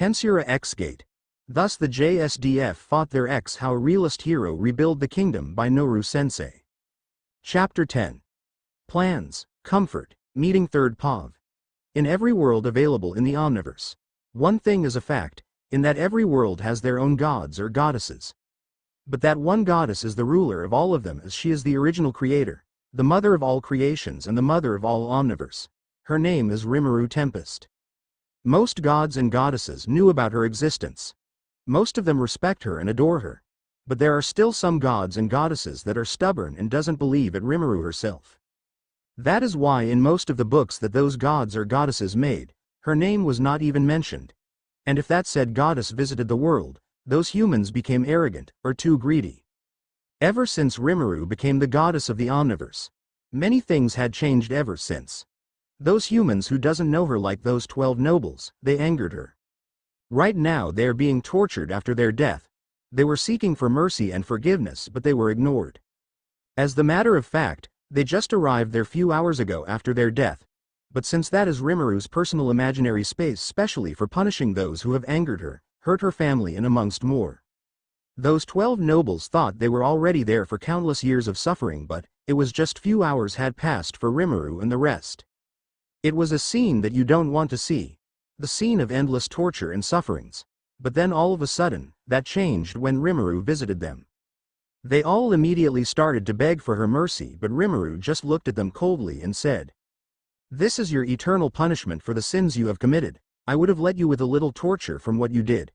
Tensura X Gate. Thus the JSDF fought their X How a Realist Hero Rebuild the Kingdom by NoruSensei. Chapter 10. Plans, Comfort, Meeting Third POV. In every world available in the omniverse, one thing is a fact, in that every world has their own gods or goddesses. But that one goddess is the ruler of all of them, as she is the original creator, the mother of all creations and the mother of all omniverse. Her name is Rimuru Tempest. Most gods and goddesses knew about her existence. Most of them respect her and adore her. But there are still some gods and goddesses that are stubborn and doesn't believe at Rimuru herself. That is why in most of the books that those gods or goddesses made, her name was not even mentioned. And if that said goddess visited the world, those humans became arrogant, or too greedy. Ever since Rimuru became the goddess of the omniverse, many things had changed ever since. Those humans who doesn't know her, like those 12 nobles, they angered her. Right now they are being tortured after their death. They were seeking for mercy and forgiveness, but they were ignored. As the matter of fact, they just arrived there few hours ago after their death. But since that is Rimuru's personal imaginary space specially for punishing those who have angered her, hurt her family and amongst more. Those 12 nobles thought they were already there for countless years of suffering, but it was just few hours had passed for Rimuru and the rest. It was a scene that you don't want to see. The scene of endless torture and sufferings. But then all of a sudden, that changed when Rimuru visited them. They all immediately started to beg for her mercy, but Rimuru just looked at them coldly and said, "This is your eternal punishment for the sins you have committed. I would have let you with a little torture from what you did.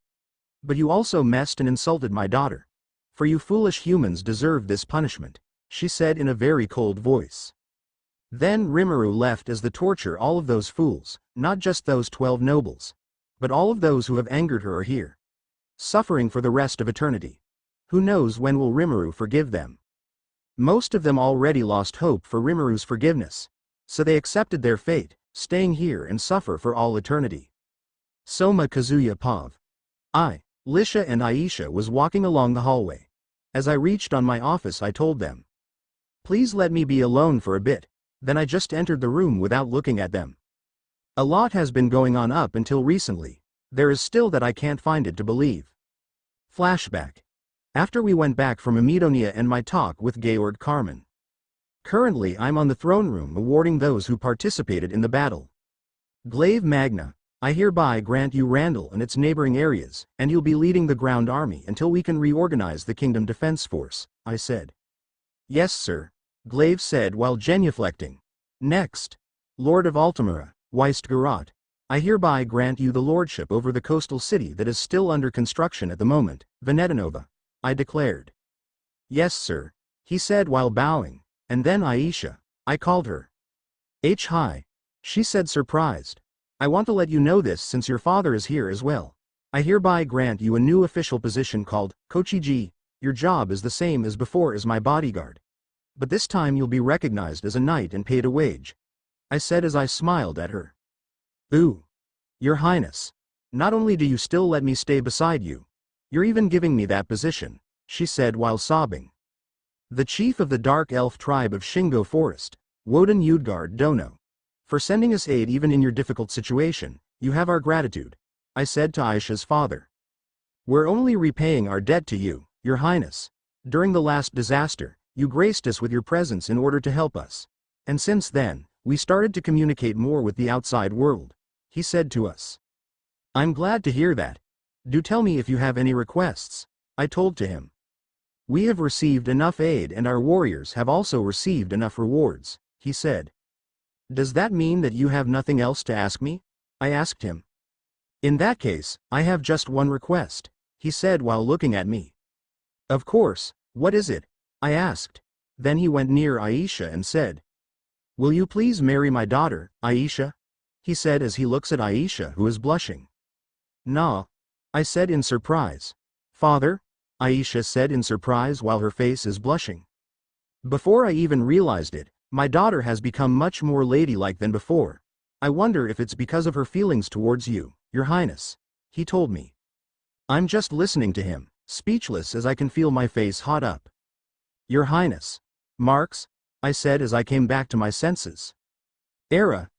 But you also messed and insulted my daughter. For you foolish humans deserve this punishment," she said in a very cold voice. Then Rimuru left as the torture all of those fools, not just those 12 nobles. But all of those who have angered her are here. Suffering for the rest of eternity. Who knows when will Rimuru forgive them? Most of them already lost hope for Rimuru's forgiveness. So they accepted their fate, staying here and suffer for all eternity. Soma Kazuya POV. Lisha and Aisha was walking along the hallway. As I reached on my office, I told them, "Please let me be alone for a bit." Then I just entered the room without looking at them. A lot has been going on up until recently. There is still that I can't find it to believe. Flashback. After we went back from Amidonia and my talk with Georg Carmen. Currently I'm on the throne room awarding those who participated in the battle. Glaive Magna, I hereby grant you Randall and its neighboring areas, and you'll be leading the ground army until we can reorganize the Kingdom Defense Force, I said. Yes sir, Glaive said while genuflecting. Next. Lord of Altamira, Weistgarat, I hereby grant you the lordship over the coastal city that is still under construction at the moment, Venetanova, I declared. Yes sir, he said while bowing, and then Aisha, I called her. Hi, she said surprised. I want to let you know this since your father is here as well. I hereby grant you a new official position called Kochiji. Your job is the same as before as my bodyguard. But this time you'll be recognized as a knight and paid a wage, I said as I smiled at her. Ooh. Your Highness. Not only do you still let me stay beside you, you're even giving me that position, she said while sobbing. The chief of the Dark Elf tribe of Shingo Forest, Woden Udgard Dono. For sending us aid even in your difficult situation, you have our gratitude, I said to Aisha's father. We're only repaying our debt to you, Your Highness. During the last disaster, you graced us with your presence in order to help us. And since then, we started to communicate more with the outside world, he said to us. I'm glad to hear that. Do tell me if you have any requests, I told to him. We have received enough aid and our warriors have also received enough rewards, he said. Does that mean that you have nothing else to ask me? I asked him. In that case, I have just one request, he said while looking at me. Of course, what is it? I asked. Then he went near Aisha and said, Will you please marry my daughter, Aisha? He said as he looks at Aisha who is blushing. Nah, I said in surprise. Father? Aisha said in surprise while her face is blushing. Before I even realized it, my daughter has become much more ladylike than before. I wonder if it's because of her feelings towards you, Your Highness, he told me. I'm just listening to him, speechless as I can feel my face hot up. Your Highness. Marks? I said as I came back to my senses. Era,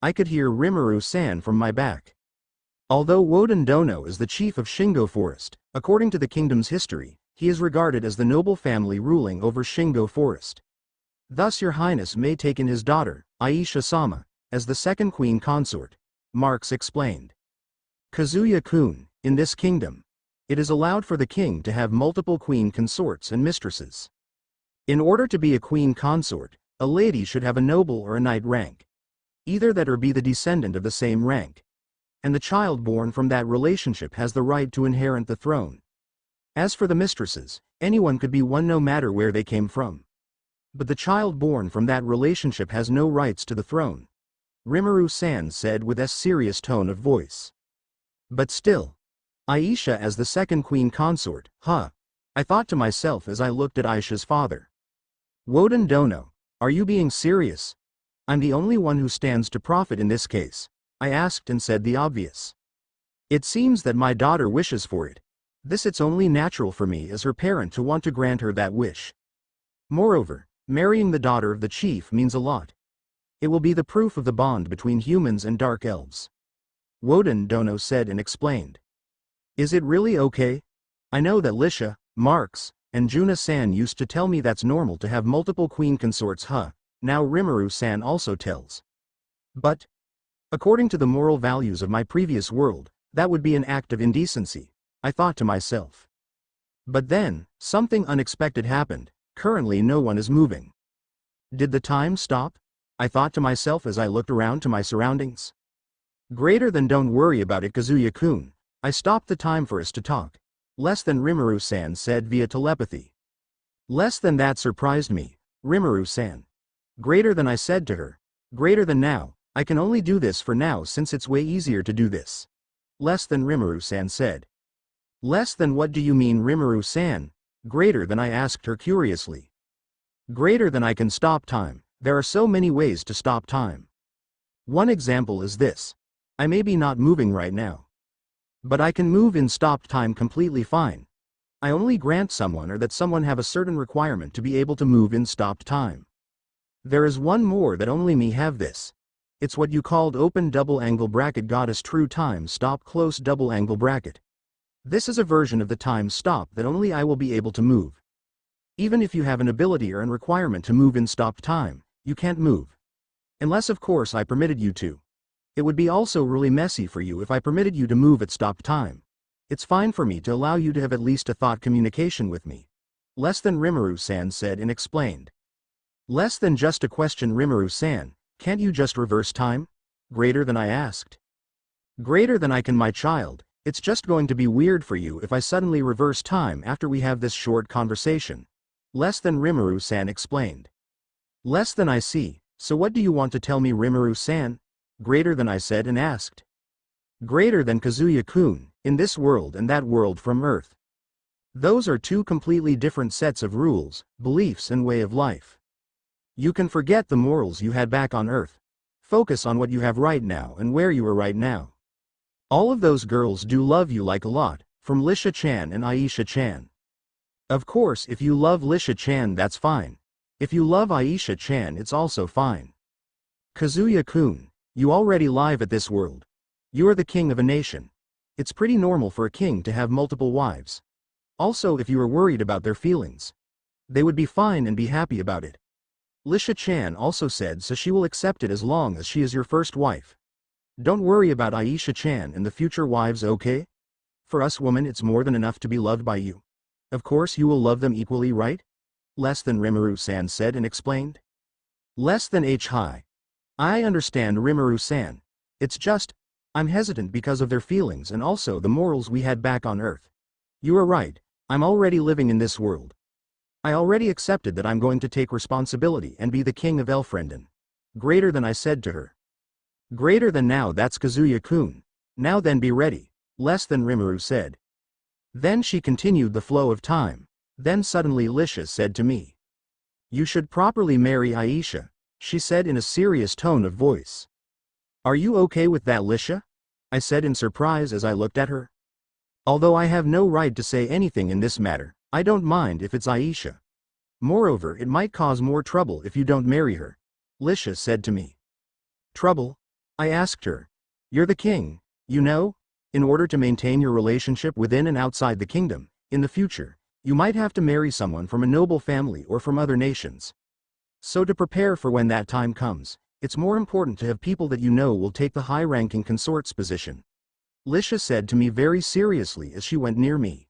I could hear Rimuru-san from my back. Although Woden Dono is the chief of Shingo Forest, according to the kingdom's history, he is regarded as the noble family ruling over Shingo Forest. Thus your highness may take in his daughter, Aisha-sama, as the second queen consort, Marks explained. Kazuya-kun, in this kingdom, it is allowed for the king to have multiple queen consorts and mistresses. In order to be a queen consort, a lady should have a noble or a knight rank. Either that or be the descendant of the same rank. And the child born from that relationship has the right to inherit the throne. As for the mistresses, anyone could be one no matter where they came from. But the child born from that relationship has no rights to the throne, Rimuru-san said with a serious tone of voice. But still, Aisha as the second queen consort, huh? I thought to myself as I looked at Aisha's father. Woden Dono, are you being serious? I'm the only one who stands to profit in this case, I asked and said the obvious. It seems that my daughter wishes for it. It's only natural for me as her parent to want to grant her that wish. Moreover, marrying the daughter of the chief means a lot. It will be the proof of the bond between humans and dark elves. Woden Dono said and explained. Is it really okay? I know that Lisha, Marks, and Juna-san used to tell me that's normal to have multiple queen consorts, huh? Now Rimuru-san also tells. But, according to the moral values of my previous world, that would be an act of indecency, I thought to myself. But then, something unexpected happened. Currently no one is moving. Did the time stop? I thought to myself as I looked around to my surroundings. Greater than don't worry about it, Kazuya-kun. I stopped the time for us to talk. Less than Rimuru-san said via telepathy. Less than that surprised me, Rimuru-san. Greater than I said to her. Greater than now, I can only do this for now since it's way easier to do this. Less than Rimuru-san said. Less than what do you mean, Rimuru-san? Greater than, I asked her curiously. Greater than I can stop time. There are so many ways to stop time. One example is this. I may be not moving right now. But I can move in stopped time completely fine. I only grant someone or that someone have a certain requirement to be able to move in stopped time. There is one more that only me have this. It's what you called open double angle bracket goddess true time stop close double angle bracket. This is a version of the time stop that only I will be able to move. Even if you have an ability or an requirement to move in stopped time, you can't move. Unless of course I permitted you to. It would be also really messy for you if I permitted you to move at stopped time. It's fine for me to allow you to have at least a thought communication with me. Less than Rimuru-san said and explained. Less than just a question, Rimuru-san, can't you just reverse time? Greater than, I asked. Greater than I can, my child. It's just going to be weird for you if I suddenly reverse time after we have this short conversation. Less than Rimuru-san explained. Less than, I see. So what do you want to tell me, Rimuru-san? Greater than, I said and asked. Greater than, Kazuya-kun, in this world and that world from Earth. Those are two completely different sets of rules, beliefs and way of life. You can forget the morals you had back on Earth. Focus on what you have right now and where you are right now. All of those girls do love you like a lot, from Lisha-chan and Aisha-chan. Of course, if you love Lisha-chan, that's fine. If you love Aisha-chan, it's also fine. Kazuya-kun, you already live at this world. You are the king of a nation. It's pretty normal for a king to have multiple wives. Also, if you are worried about their feelings, they would be fine and be happy about it. Lisha-chan also said so she will accept it as long as she is your first wife. Don't worry about Aisha-chan and the future wives, okay? For us women it's more than enough to be loved by you. Of course you will love them equally, right? Less than Rimuru-san said and explained. Less than Hi. I understand, Rimuru-san. It's just, I'm hesitant because of their feelings and also the morals we had back on Earth. You are right, I'm already living in this world. I already accepted that I'm going to take responsibility and be the king of Elfrenden. Greater than, I said to her. Greater than, now that's Kazuya-kun. Now then, be ready. Less than, Rimuru said. Then she continued the flow of time. Then suddenly Lisha said to me. You should properly marry Aisha, she said in a serious tone of voice. Are you okay with that, Lisha? I said in surprise as I looked at her. Although I have no right to say anything in this matter, I don't mind if it's Aisha. Moreover, it might cause more trouble if you don't marry her, Lisha said to me. Trouble? I asked her. You're the king, you know? In order to maintain your relationship within and outside the kingdom, in the future, you might have to marry someone from a noble family or from other nations. So to prepare for when that time comes, it's more important to have people that you know will take the high-ranking consort's position. Lisha said to me very seriously as she went near me.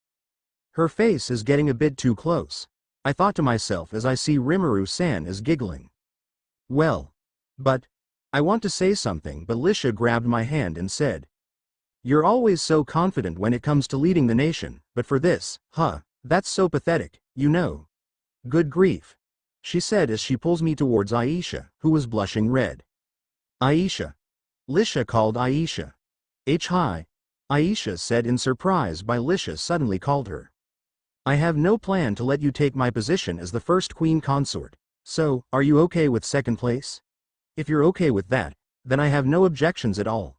Her face is getting a bit too close, I thought to myself as I see Rimuru-san is giggling. Well. But. I want to say something, but Lisha grabbed my hand and said. You're always so confident when it comes to leading the nation, but for this, that's so pathetic, you know. Good grief. She said as she pulls me towards Aisha, who was blushing red. Aisha. Lisha called Aisha. Hi. Aisha said in surprise by Lisha suddenly called her. I have no plan to let you take my position as the first queen consort, so, are you okay with second place? If you're okay with that, then I have no objections at all.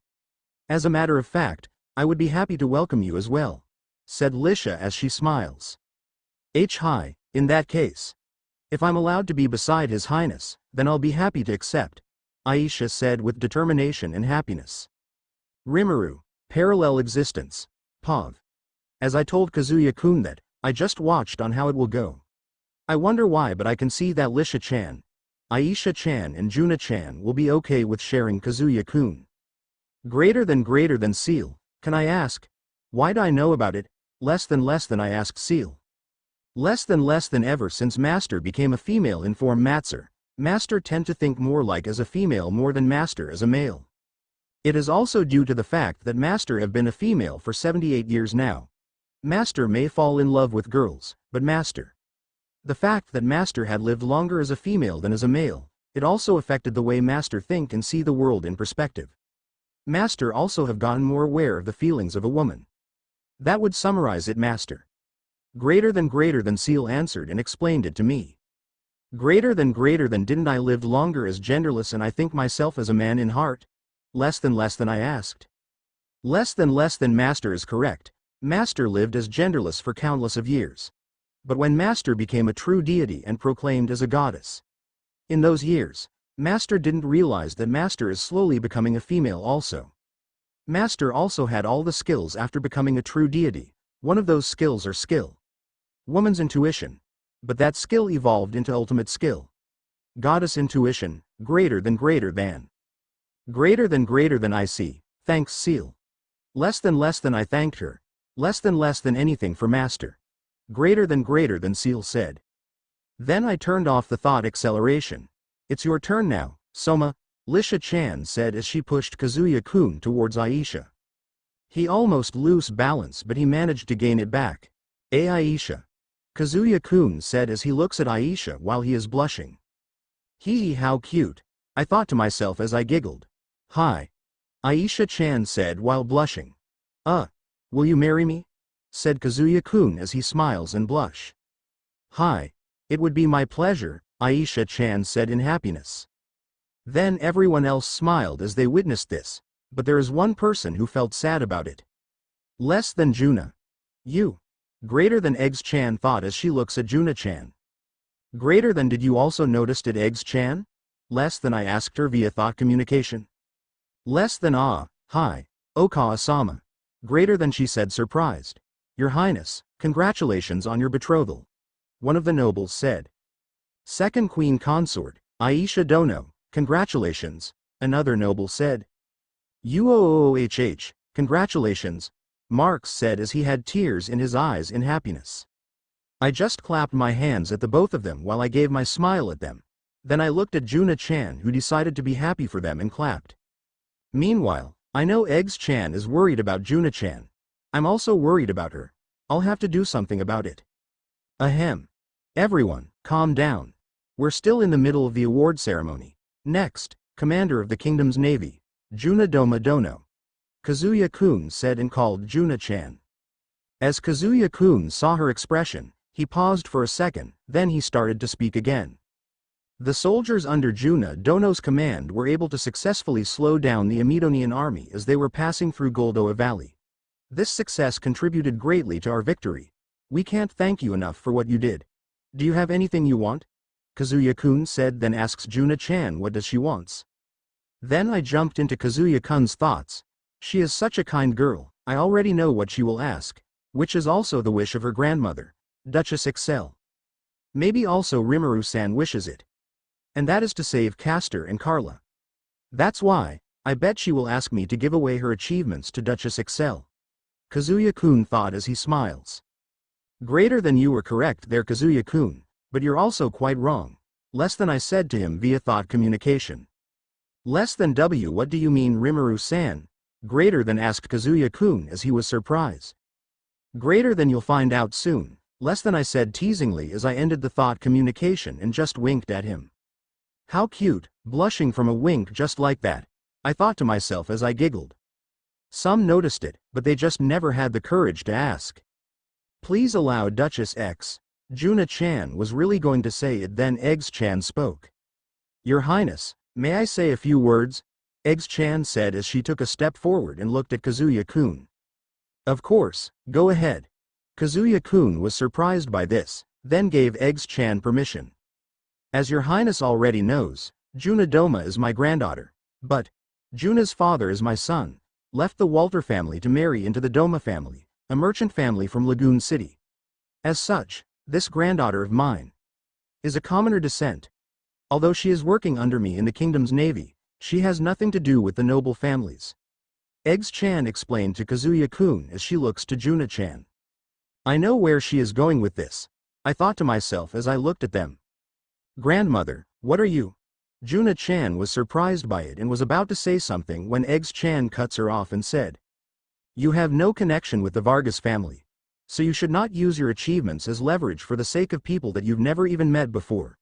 As a matter of fact, I would be happy to welcome you as well, said Lisha as she smiles. Hi, in that case. If I'm allowed to be beside His Highness, then I'll be happy to accept, Aisha said with determination and happiness. Rimuru, parallel existence, POV. As I told Kazuya-kun that, I just watched on how it will go. I wonder why, but I can see that Lisha-chan, Aisha-chan and Juna-chan will be okay with sharing Kazuya-kun. Greater than Seal, can I ask? Why'd I know about it? Less than I asked Seal. Less than ever since Master became a female in form Matzer, Master tend to think more like as a female more than Master as a male. It is also due to the fact that Master have been a female for 78 years now. Master may fall in love with girls, but Master. The fact that Master had lived longer as a female than as a male, it also affected the way Master think and see the world in perspective. Master also have gotten more aware of the feelings of a woman. That would summarize it, Master. Greater than Seal answered and explained it to me. Greater than didn't I lived longer as genderless and I think myself as a man in heart? Less than I asked. Less than Master is correct. Master lived as genderless for countless of years. But when Master became a true deity and proclaimed as a goddess. In those years, Master didn't realize that Master is slowly becoming a female also. Master also had all the skills after becoming a true deity. One of those skills are skill. Woman's intuition. But that skill evolved into ultimate skill. Goddess intuition, greater than. Greater than I see, thanks Seal. Less than I thanked her. Less than anything for Master. Greater than Seal said. Then I turned off the thought acceleration. It's your turn now, Soma, Lisha-chan said as she pushed Kazuya-kun towards Aisha. He almost lost balance but he managed to gain it back. Aisha. Kazuya-kun said as he looks at Aisha while he is blushing. Hee how cute, I thought to myself as I giggled. Hi. Aisha-chan said while blushing. Will you marry me? Said Kazuya-kun as he smiles and blush. Hi. It would be my pleasure, Aisha-chan said in happiness. Then everyone else smiled as they witnessed this, but there is one person who felt sad about it. Less than Juna. You. Greater than Eggs-chan thought as she looks at Juna-chan. Greater than did you also notice it Eggs-chan? Less than I asked her via thought communication. Less than hi, Okawa-sama. Greater than she said surprised. Your Highness, congratulations on your betrothal. One of the nobles said. Second queen consort, Aisha Dono, congratulations, another noble said. Uoohh, congratulations, Marx said as he had tears in his eyes in happiness. I just clapped my hands at the both of them while I gave my smile at them. Then I looked at Juna-chan who decided to be happy for them and clapped. Meanwhile, I know Eggs-chan is worried about Juna-chan. I'm also worried about her. I'll have to do something about it. Ahem. Everyone, calm down. We're still in the middle of the award ceremony. Next, Commander of the Kingdom's Navy, Juna-doma Dono. Kazuya-kun said and called Juna-chan. As Kazuya-kun saw her expression, he paused for a second, then he started to speak again. The soldiers under Juna-dono's command were able to successfully slow down the Amidonian army as they were passing through Goldoa Valley. This success contributed greatly to our victory. We can't thank you enough for what you did. Do you have anything you want? Kazuya-kun said, then asks Juna-chan what does she wants. Then I jumped into Kazuya-kun's thoughts. She is such a kind girl, I already know what she will ask, which is also the wish of her grandmother, Duchess Excel. Maybe also Rimuru-san wishes it. And that is to save Castor and Carla. That's why, I bet she will ask me to give away her achievements to Duchess Excel. Kazuya-kun thought as he smiles. Greater than you were correct there, Kazuya-kun, but you're also quite wrong. Less than I said to him via thought communication. Less than W, what do you mean, Rimuru-san? Greater than, asked Kazuya-kun as he was surprised. Greater than, you'll find out soon. Less than, I said teasingly as I ended the thought communication and just winked at him. How cute, blushing from a wink just like that, I thought to myself as I giggled. Some noticed it, but they just never had the courage to ask. Please allow Duchess X. Juna-chan was really going to say it, then Eggs-chan spoke. Your Highness, may I say a few words? Eggs-chan said as she took a step forward and looked at Kazuya-kun. Of course, go ahead. Kazuya-kun was surprised by this, then gave Eggs-chan permission. As your Highness already knows, Juna Doma is my granddaughter, but Juna's father is my son, left the Walter family to marry into the Doma family, a merchant family from Lagoon City. As such, this granddaughter of mine is a commoner descent. Although she is working under me in the kingdom's navy, she has nothing to do with the noble families. Eggs-chan explained to Kazuya-kun as she looks to Juna-chan. I know where she is going with this, I thought to myself as I looked at them. Grandmother, what are you? Juna-chan was surprised by it and was about to say something when Eggs-chan cuts her off and said. You have no connection with the Vargas family, so you should not use your achievements as leverage for the sake of people that you've never even met before.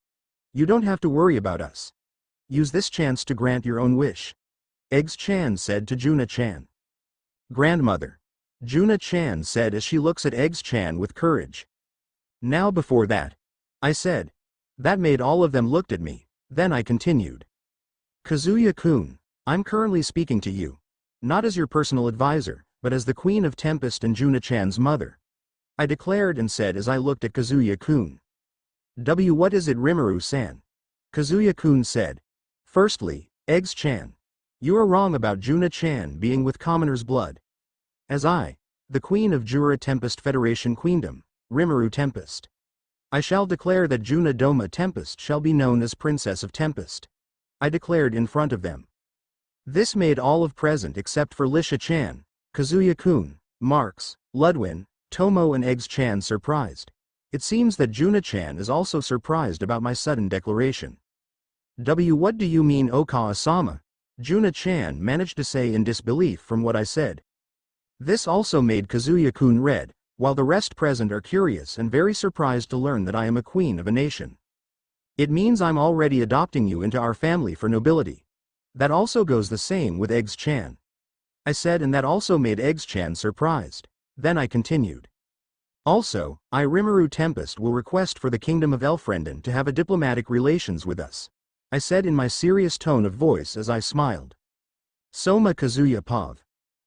You don't have to worry about us. Use this chance to grant your own wish. Eggs-chan said to Juna-chan. Grandmother. Juna-chan said as she looks at Eggs-chan with courage. Now before that, I said. That made all of them looked at me, then I continued. Kazuya-kun, I'm currently speaking to you. Not as your personal advisor, but as the Queen of Tempest and Juna-chan's mother. I declared and said as I looked at Kazuya-kun. What is it, Rimuru-san? Kazuya-kun said. Firstly, Eggs-chan. You are wrong about Juna-chan being with commoner's blood. As I, the Queen of Jura Tempest Federation Queendom, Rimuru Tempest. I shall declare that Juna Doma Tempest shall be known as Princess of Tempest. I declared in front of them. This made all of present except for Lisha-chan, Kazuya-kun, Marks, Ludwin, Tomo and Eggs-chan surprised. It seems that Juna-chan is also surprised about my sudden declaration. What do you mean, Okawa-sama? Juna-chan managed to say in disbelief from what I said. This also made Kazuya-kun red, while the rest present are curious and very surprised to learn that I am a queen of a nation. It means I'm already adopting you into our family for nobility. That also goes the same with Eggs-chan. I said, and that also made Eggs-chan surprised. Then I continued. Also, Rimuru Tempest will request for the Kingdom of Elfrenden to have a diplomatic relations with us. I said in my serious tone of voice as I smiled. Soma Kazuya Pav.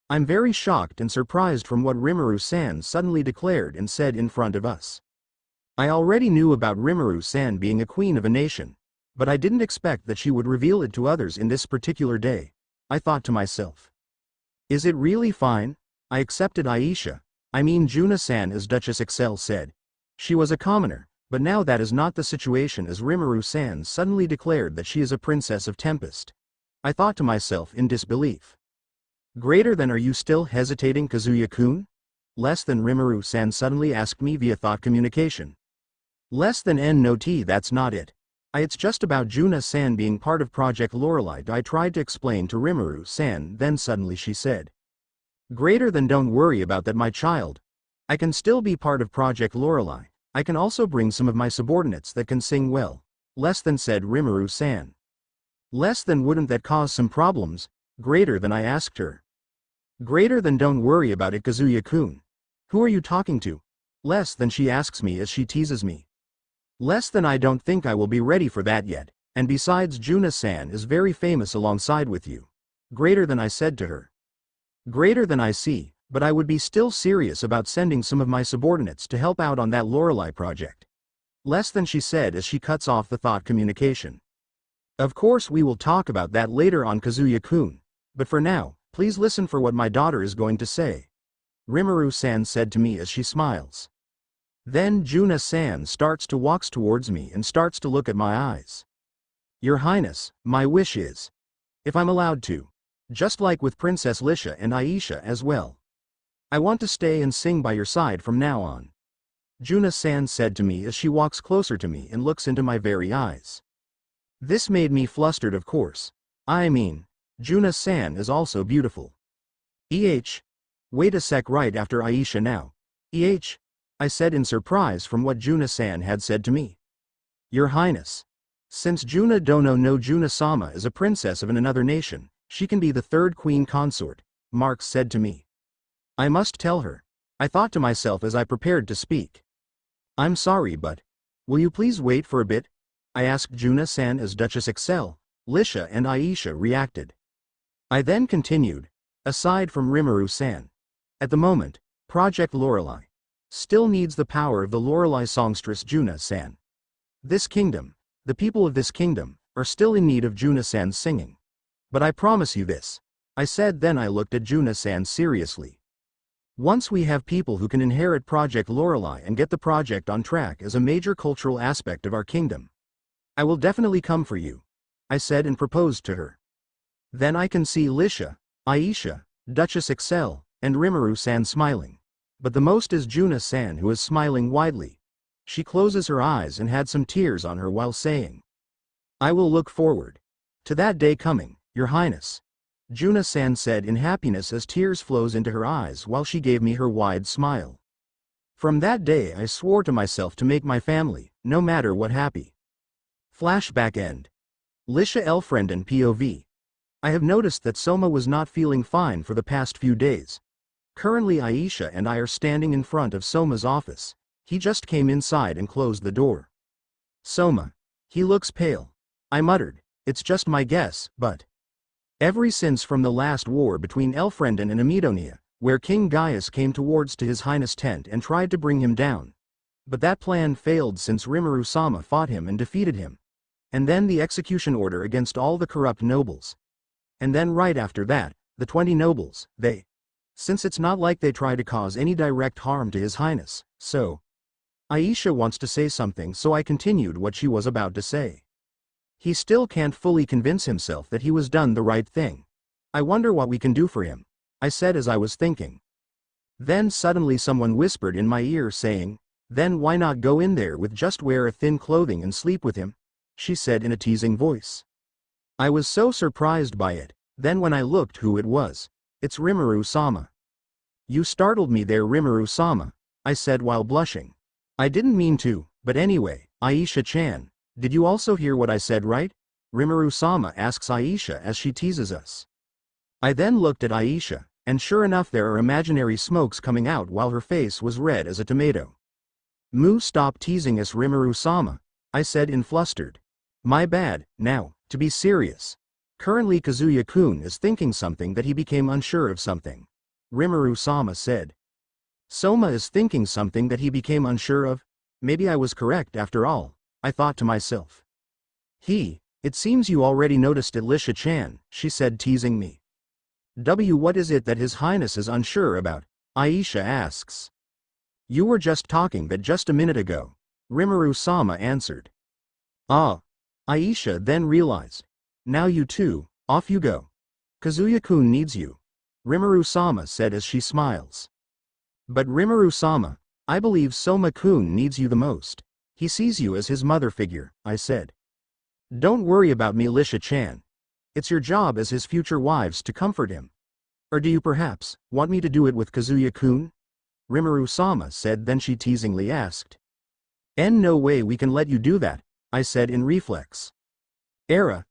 I'm very shocked and surprised from what Rimuru-san suddenly declared and said in front of us. I already knew about Rimuru-san being a queen of a nation, but I didn't expect that she would reveal it to others in this particular day. I thought to myself. Is it really fine? I accepted Juna-san, as Duchess Excel said. She was a commoner, but now that is not the situation, as Rimuru-san suddenly declared that she is a princess of Tempest. I thought to myself in disbelief. Greater than, are you still hesitating, Kazuya-kun? Less than, Rimuru-san suddenly asked me via thought communication. Less than no T, that's not it. It's just about Juna-san being part of Project Lorelei. I tried to explain to Rimuru-san, then suddenly she said. Greater than, don't worry about that, my child. I can still be part of Project Lorelei. I can also bring some of my subordinates that can sing well. Less than, said Rimuru-san. Less than, wouldn't that cause some problems? Greater than, I asked her. Greater than, don't worry about it, Kazuya-kun. Who are you talking to? Less than, she asks me as she teases me. Less than, I don't think I will be ready for that yet, and besides, Juna-san is very famous alongside with you. Greater than, I said to her. Greater than, I see, but I would be still serious about sending some of my subordinates to help out on that Lorelei project. Less than, she said as she cuts off the thought communication. Of course we will talk about that later on, Kazuya-kun, but for now, please listen for what my daughter is going to say. Rimuru-san said to me as she smiles. Then Juna-san starts to walk towards me and starts to look at my eyes. Your Highness, my wish is, if I'm allowed to, just like with Princess Lisha and Aisha as well, I want to stay and sing by your side from now on. Juna-san said to me as she walks closer to me and looks into my very eyes. This made me flustered, of course. I mean, Juna-san is also beautiful. Wait a sec, right after Aisha now. I said in surprise from what Juna-san had said to me. Your Highness. Since Juna Dono no Juna-sama is a princess of another nation, she can be the third queen consort, Mark said to me. I must tell her, I thought to myself as I prepared to speak. I'm sorry, but will you please wait for a bit? I asked Juna-san as Duchess Excel, Lisha and Aisha reacted. I then continued, aside from Rimuru-san. At the moment, Project Lorelei still needs the power of the Lorelei songstress Juna-san. This kingdom, the people of this kingdom, are still in need of Juna-san's singing. But I promise you this, I said. Then I looked at Juna-san seriously. Once we have people who can inherit Project Lorelei and get the project on track as a major cultural aspect of our kingdom, I will definitely come for you, I said and proposed to her. Then I can see Lisha, Aisha, Duchess Excel, and Rimuru-san smiling. But the most is Juna-san, who is smiling widely. She closes her eyes and had some tears on her while saying, I will look forward to that day coming, Your Highness. Juna-san said in happiness as tears flows into her eyes while she gave me her wide smile. From that day I swore to myself to make my family, no matter what, happy. Flashback end. Lisha Elfrienden POV. I have noticed that Soma was not feeling fine for the past few days. Currently Aisha and I are standing in front of Soma's office. He just came inside and closed the door. Soma. He looks pale. I muttered, it's just my guess, but ever since from the last war between Elfrienden and Amidonia, where King Gaius came towards to His Highness' tent and tried to bring him down. But that plan failed since Rimuru-sama fought him and defeated him. And then the execution order against all the corrupt nobles. And then right after that, the 20 nobles, since it's not like they try to cause any direct harm to His Highness, so Aisha wants to say something, so I continued what she was about to say. He still can't fully convince himself that he was done the right thing. I wonder what we can do for him, I said as I was thinking. Then suddenly someone whispered in my ear saying, then why not go in there with just wear a thin clothing and sleep with him? She said in a teasing voice. I was so surprised by it. Then when I looked who it was, it's Rimuru-sama. You startled me there, Rimuru-sama, I said while blushing. I didn't mean to, but anyway, Aisha-chan, did you also hear what I said, right? Rimuru-sama asks Aisha as she teases us. I then looked at Aisha, and sure enough there are imaginary smokes coming out while her face was red as a tomato. Stop teasing us, Rimuru-sama, I said in flustered. My bad. Now, to be serious. Currently Kazuya-kun is thinking something that he became unsure of something. Rimuru-sama said. Soma is thinking something that he became unsure of? Maybe I was correct after all, I thought to myself. It seems you already noticed it, Lisha-chan, she said teasing me. What is it that His Highness is unsure about? Aisha asks. You were just talking that just a minute ago, Rimuru-sama answered. Ah. Aisha then realized. Now you two, off you go. Kazuya-kun needs you, Rimuru-sama said as she smiles. But Rimuru-sama, I believe Soma-kun needs you the most. He sees you as his mother figure, I said. Don't worry about me, Lisha-chan. It's your job as his future wives to comfort him. Or do you perhaps want me to do it with Kazuya-kun? Rimuru-sama said. Then she teasingly asked. No way we can let you do that, I said in reflex. Era,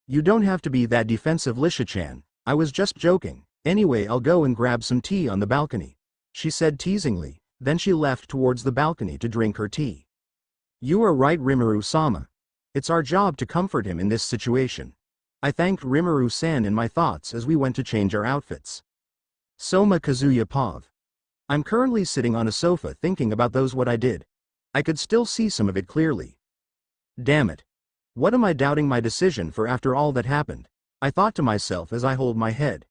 you don't have to be that defensive, Lisha-chan, I was just joking. Anyway, I'll go and grab some tea on the balcony, she said teasingly. Then she left towards the balcony to drink her tea. You are right, Rimuru-sama. It's our job to comfort him in this situation. I thanked Rimuru-san in my thoughts as we went to change our outfits. Soma Kazuya Pav. I'm currently sitting on a sofa thinking about what I did. I could still see some of it clearly. Damn it. What am I doubting my decision for after all that happened? I thought to myself as I hold my head.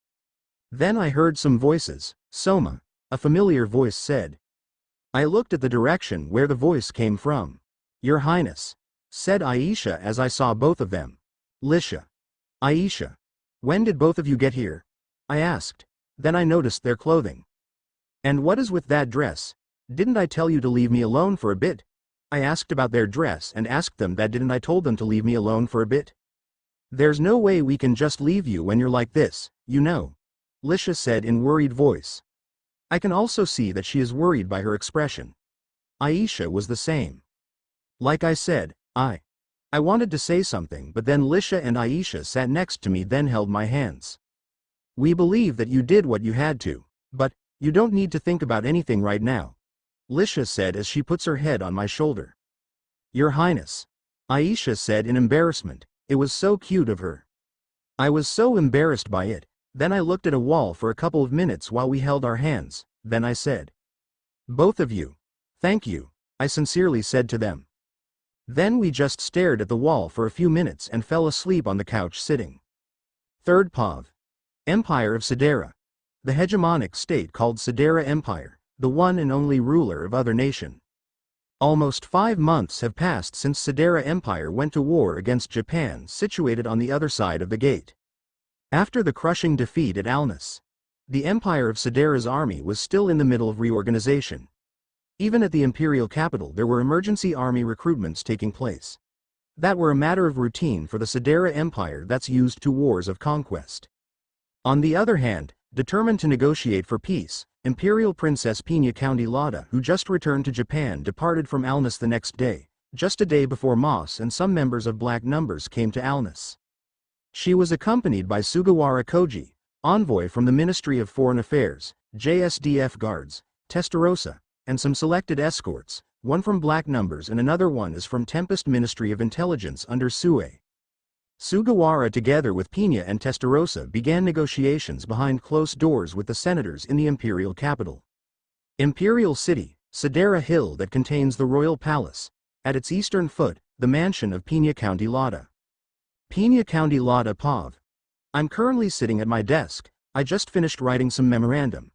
Then I heard some voices. Soma. a familiar voice said. I looked at the direction where the voice came from. Your Highness, said Aisha as I saw both of them. Lisha. Aisha. When did both of you get here? I asked. Then I noticed their clothing. And what is with that dress? Didn't I tell you to leave me alone for a bit? I asked about their dress and asked them that didn't I told them to leave me alone for a bit? There's no way we can just leave you when you're like this, you know. Lisha said in worried voice. I can also see that she is worried by her expression. Aisha was the same. Like I said, I wanted to say something, but then Lisha and Aisha sat next to me then held my hands. We believe that you did what you had to, but you don't need to think about anything right now, Lisha said as she puts her head on my shoulder. Your Highness, Aisha said in embarrassment. It was so cute of her. I was so embarrassed by it. Then I looked at a wall for a couple of minutes while we held our hands, then I said. Both of you. Thank you, I sincerely said to them. Then we just stared at the wall for a few minutes and fell asleep on the couch sitting. Third POV. Empire of Sidera. The hegemonic state called Sidera Empire, the one and only ruler of other nation. Almost 5 months have passed since Sidera Empire went to war against Japan, situated on the other side of the gate. After the crushing defeat at Alnus, the Empire of Sidera's army was still in the middle of reorganization. Even at the imperial capital there were emergency army recruitments taking place. That were a matter of routine for the Sidera Empire that's used to wars of conquest. On the other hand, determined to negotiate for peace, Imperial Princess Pina County Lauda, who just returned to Japan, departed from Alnus the next day, just a day before Moss and some members of Black Numbers came to Alnus. She was accompanied by Sugawara Koji, envoy from the Ministry of Foreign Affairs, JSDF guards, Testarossa, and some selected escorts, one from Black Numbers and another one is from Tempest Ministry of Intelligence under Sue. Sugawara together with Pina and Testarossa began negotiations behind closed doors with the senators in the imperial capital. Imperial City, Sidera Hill that contains the royal palace, at its eastern foot, the mansion of Pina County Lauda. Pina County Lauda POV. I'm currently sitting at my desk. I just finished writing some memorandum.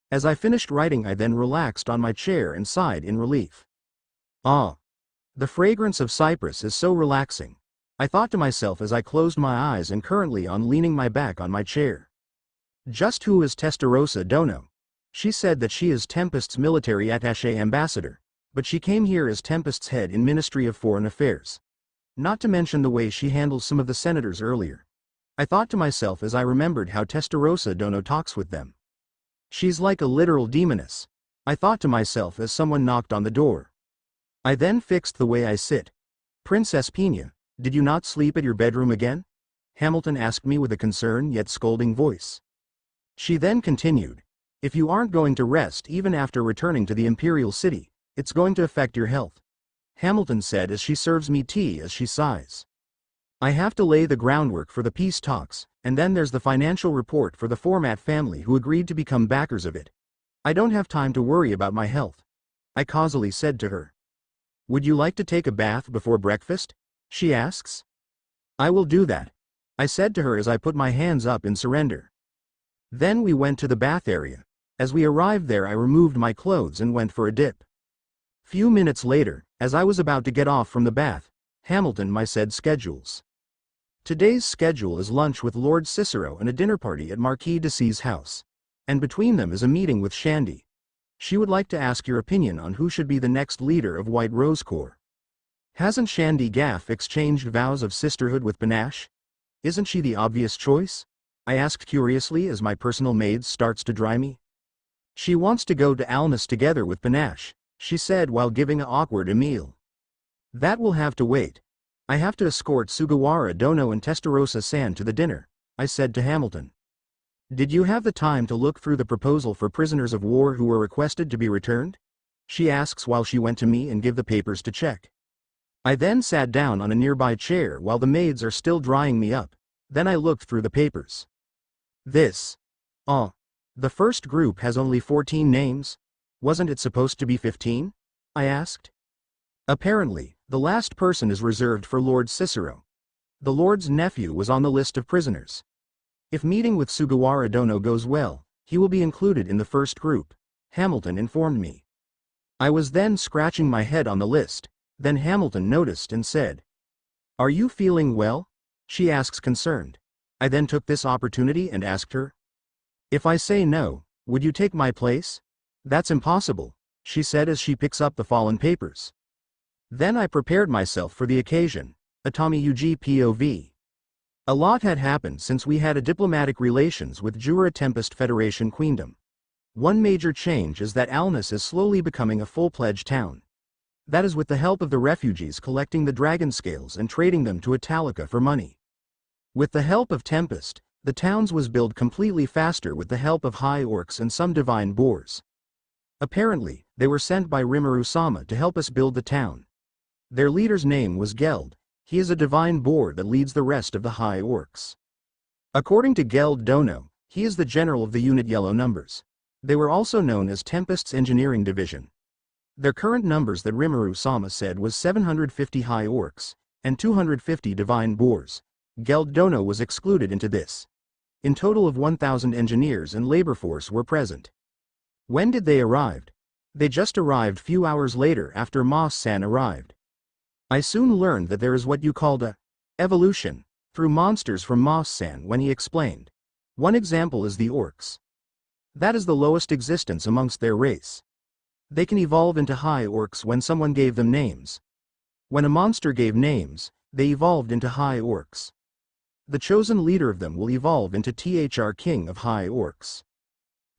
As I finished writing I then relaxed on my chair and sighed in relief. Ah! The fragrance of cypress is so relaxing, I thought to myself as I closed my eyes and currently on leaning my back on my chair. Just who is Testarossa Dono? She said that she is Tempest's military attaché ambassador, but she came here as Tempest's head in Ministry of Foreign Affairs. Not to mention the way she handles some of the senators earlier. I thought to myself as I remembered how Testarossa Dono talks with them. She's like a literal demoness, I thought to myself as someone knocked on the door. I then fixed the way I sit. Princess Pina, did you not sleep at your bedroom again? Hamilton asked me with a concerned yet scolding voice. She then continued, if you aren't going to rest even after returning to the imperial city, it's going to affect your health. Hamilton said as she serves me tea as she sighs. I have to lay the groundwork for the peace talks, and then there's the financial report for the Format family who agreed to become backers of it. I don't have time to worry about my health, I causally said to her. Would you like to take a bath before breakfast? She asks. I will do that, I said to her as I put my hands up in surrender. Then we went to the bath area. As we arrived there I removed my clothes and went for a dip. Few minutes later, as I was about to get off from the bath, Hamilton said schedules. Today's schedule is lunch with Lord Cicero and a dinner party at Marquis de C's house. And between them is a meeting with Shandy. She would like to ask your opinion on who should be the next leader of White Rose Corps. Hasn't Shandy Gaff exchanged vows of sisterhood with Panache? Isn't she the obvious choice? I asked curiously as my personal maid starts to dry me. She wants to go to Alnus together with Panache, she said while giving an awkward Emile. That will have to wait. I have to escort Sugawara Dono and Testarossa-san to the dinner, I said to Hamilton. Did you have the time to look through the proposal for prisoners of war who were requested to be returned? She asks while she went to me and give the papers to check. I then sat down on a nearby chair while the maids are still drying me up, then I looked through the papers. The first group has only 14 names? Wasn't it supposed to be 15? I asked. Apparently, the last person is reserved for Lord Cicero. The Lord's nephew was on the list of prisoners. If meeting with Sugawara Dono goes well, he will be included in the first group, Hamilton informed me. I was then scratching my head on the list, then Hamilton noticed and said, "Are you feeling well?" she asks concerned. I then took this opportunity and asked her, "If I say no, would you take my place?" "That's impossible," she said as she picks up the fallen papers. Then I prepared myself for the occasion. Atami Ug POV. A lot had happened since we had a diplomatic relations with Jura Tempest Federation Queendom. One major change is that Alnus is slowly becoming a full-pledged town. That is with the help of the refugees collecting the dragon scales and trading them to Italica for money. With the help of Tempest, the towns was built completely faster with the help of high orcs and some divine boars. Apparently, they were sent by Rimuru-sama to help us build the town. Their leader's name was Geld. He is a divine boar that leads the rest of the high orcs. According to Geld Dono, he is the general of the unit Yellow Numbers. They were also known as Tempest's Engineering Division. Their current numbers that Rimuru-sama said was 750 high orcs, and 250 divine boars. Geld Dono was excluded into this. In total of 1,000 engineers and labor force were present. When did they arrive? They just arrived few hours later after Moss-san arrived. I soon learned that there is what you called a evolution through monsters from Moss-san when he explained. One example is the orcs. That is the lowest existence amongst their race. They can evolve into high orcs when someone gave them names. When a monster gave names, they evolved into high orcs. The chosen leader of them will evolve into Thr King of High Orcs.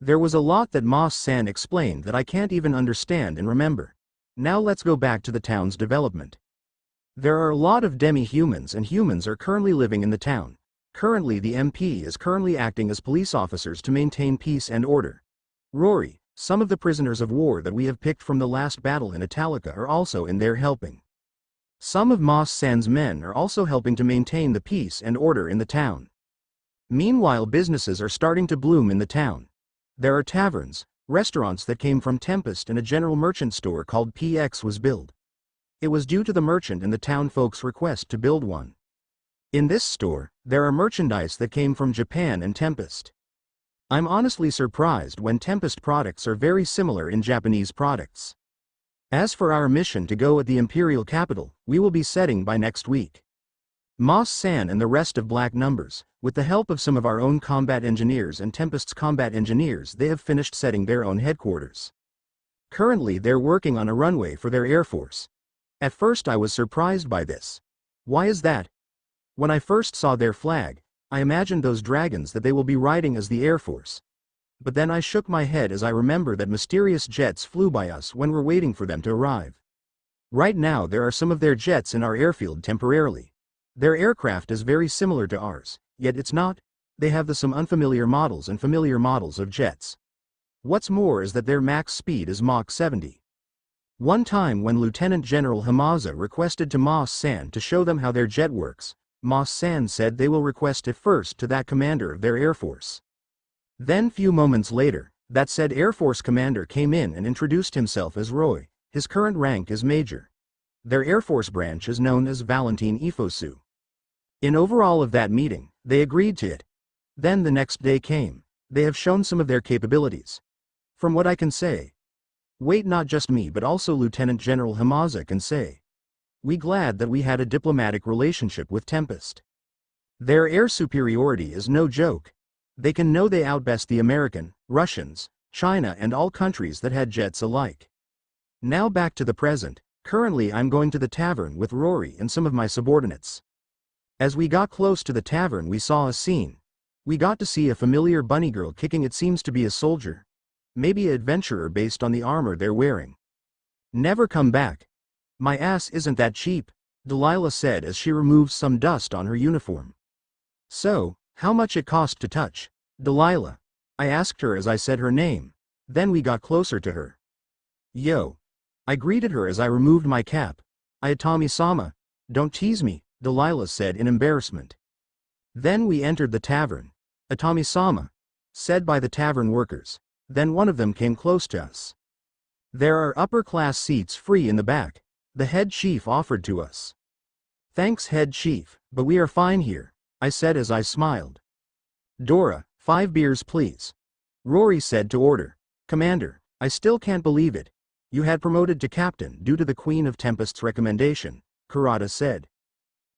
There was a lot that Moss-san explained that I can't even understand and remember. Now let's go back to the town's development. There are a lot of demi-humans and humans are currently living in the town. Currently the MP is currently acting as police officers to maintain peace and order. Rory, some of the prisoners of war that we have picked from the last battle in Italica are also in there helping. Some of Moss-san's men are also helping to maintain the peace and order in the town. Meanwhile businesses are starting to bloom in the town. There are taverns, restaurants that came from Tempest and a general merchant store called PX was built. It was due to the merchant and the town folks' request to build one. In this store, there are merchandise that came from Japan and Tempest. I'm honestly surprised when Tempest products are very similar in Japanese products. As for our mission to go at the Imperial Capital, we will be setting by next week. Moss-san and the rest of Black Numbers, with the help of some of our own combat engineers and Tempest's combat engineers, they have finished setting their own headquarters. Currently they're working on a runway for their air force. At first I was surprised by this. Why is that? When I first saw their flag, I imagined those dragons that they will be riding as the Air Force. But then I shook my head as I remember that mysterious jets flew by us when we're waiting for them to arrive. Right now there are some of their jets in our airfield temporarily. Their aircraft is very similar to ours, yet it's not. They have some unfamiliar models and familiar models of jets. What's more is that their max speed is Mach 70. One time when Lieutenant General Hamaza requested to Moss-san to show them how their jet works, Moss-san said they will request it first to that commander of their Air Force. Then few moments later, that said Air Force commander came in and introduced himself as Roy. His current rank is Major. Their Air Force branch is known as Valentine Ifosu. In overall of that meeting, they agreed to it. Then the next day came. They have shown some of their capabilities. From what I can say. Wait, not just me but also Lieutenant General Hamaza can say. We glad that we had a diplomatic relationship with Tempest. Their air superiority is no joke. They can know they outbest the American, Russians, China and all countries that had jets alike. Now back to the present. Currently I'm going to the tavern with Rory and some of my subordinates. As we got close to the tavern we saw a scene. We got to see a familiar bunny girl kicking, it seems to be a soldier. Maybe an adventurer based on the armor they're wearing. Never come back. My ass isn't that cheap, Delilah said as she removed some dust on her uniform. So, how much it cost to touch, Delilah? I asked her as I said her name. Then we got closer to her. Yo. I greeted her as I removed my cap. Ayatami-sama, don't tease me, Delilah said in embarrassment. Then we entered the tavern. Atami-sama, said by the tavern workers. Then one of them came close to us. There are upper-class seats free in the back. The head chief offered to us. Thanks head chief, but we are fine here, I said as I smiled. Dora, 5 beers please. Rory said to order. Commander, I still can't believe it. You had promoted to captain due to the Queen of Tempest's recommendation, Kurata said.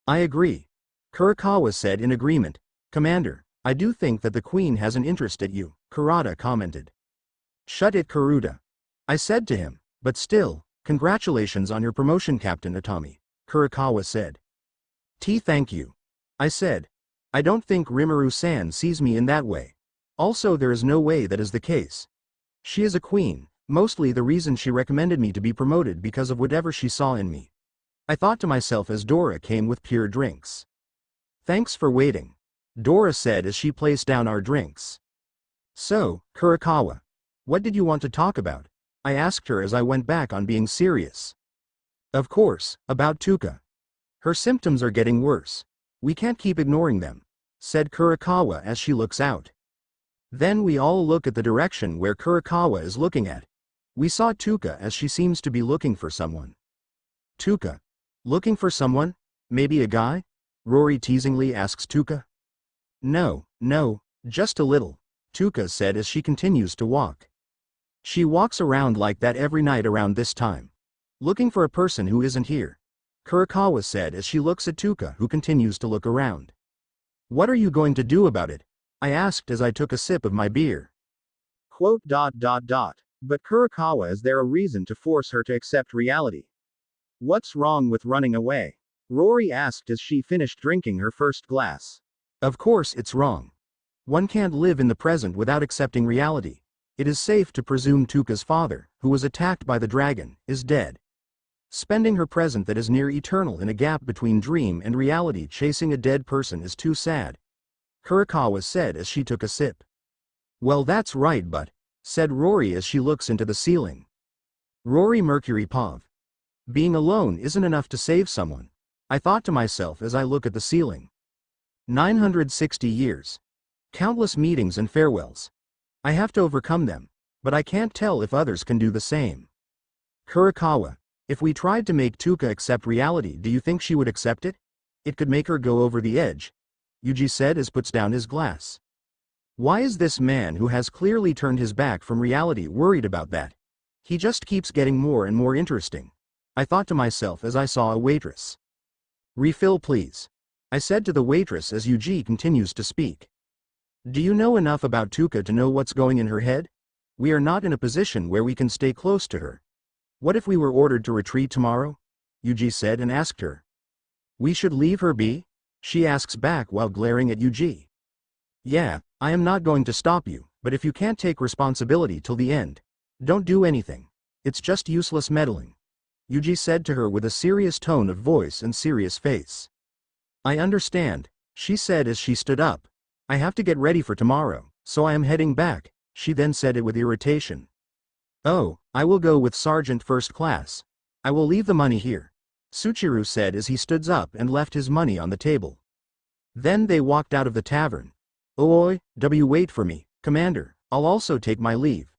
I agree. Kurakawa said in agreement. Commander, I do think that the Queen has an interest at you, Kurata commented. Shut it, Kuruta. I said to him, but still, congratulations on your promotion, Captain Atami, Kurakawa said. Thank you. I said. I don't think Rimuru-san sees me in that way. Also, there is no way that is the case. She is a queen, mostly the reason she recommended me to be promoted because of whatever she saw in me. I thought to myself as Dora came with pure drinks. Thanks for waiting, Dora said as she placed down our drinks. So, Kurakawa, what did you want to talk about? I asked her as I went back on being serious. Of course, about Tuka. Her symptoms are getting worse. We can't keep ignoring them, said Kurakawa as she looks out. Then we all look at the direction where Kurakawa is looking at. We saw Tuka as she seems to be looking for someone. Tuka? Looking for someone? Maybe a guy? Rory teasingly asks Tuka. No, just a little, Tuka said as she continues to walk. She walks around like that every night around this time. Looking for a person who isn't here, Kurakawa said as she looks at Tuka, who continues to look around. What are you going to do about it? I asked as I took a sip of my beer. But Kurakawa, is there a reason to force her to accept reality? What's wrong with running away? Rory asked as she finished drinking her first glass. Of course it's wrong. One can't live in the present without accepting reality. It is safe to presume Tuka's father, who was attacked by the dragon, is dead. Spending her present that is near eternal in a gap between dream and reality chasing a dead person is too sad, Kurakawa said as she took a sip. Well, that's right, but, said Rory as she looks into the ceiling. Rory Mercury Pav. Being alone isn't enough to save someone, I thought to myself as I look at the ceiling. 960 years. Countless meetings and farewells. I have to overcome them, but I can't tell if others can do the same. Kurakawa, if we tried to make Tuka accept reality, do you think she would accept it? It could make her go over the edge, Yuji said as puts down his glass. Why is this man who has clearly turned his back from reality worried about that? He just keeps getting more and more interesting, I thought to myself as I saw a waitress. Refill please, I said to the waitress as Yuji continues to speak. Do you know enough about Tuka to know what's going in her head? We are not in a position where we can stay close to her. What if we were ordered to retreat tomorrow? Yuji said and asked her. We should leave her be? She asks back while glaring at Yuji. Yeah, I am not going to stop you, but if you can't take responsibility till the end, don't do anything. It's just useless meddling, Yuji said to her with a serious tone of voice and serious face. I understand, she said as she stood up. I have to get ready for tomorrow, so I am heading back, she then said it with irritation. Oh, I will go with Sergeant First Class. I will leave the money here, Tsuchiru said as he stood up and left his money on the table. Then they walked out of the tavern. Oi, wait for me, Commander, I'll also take my leave.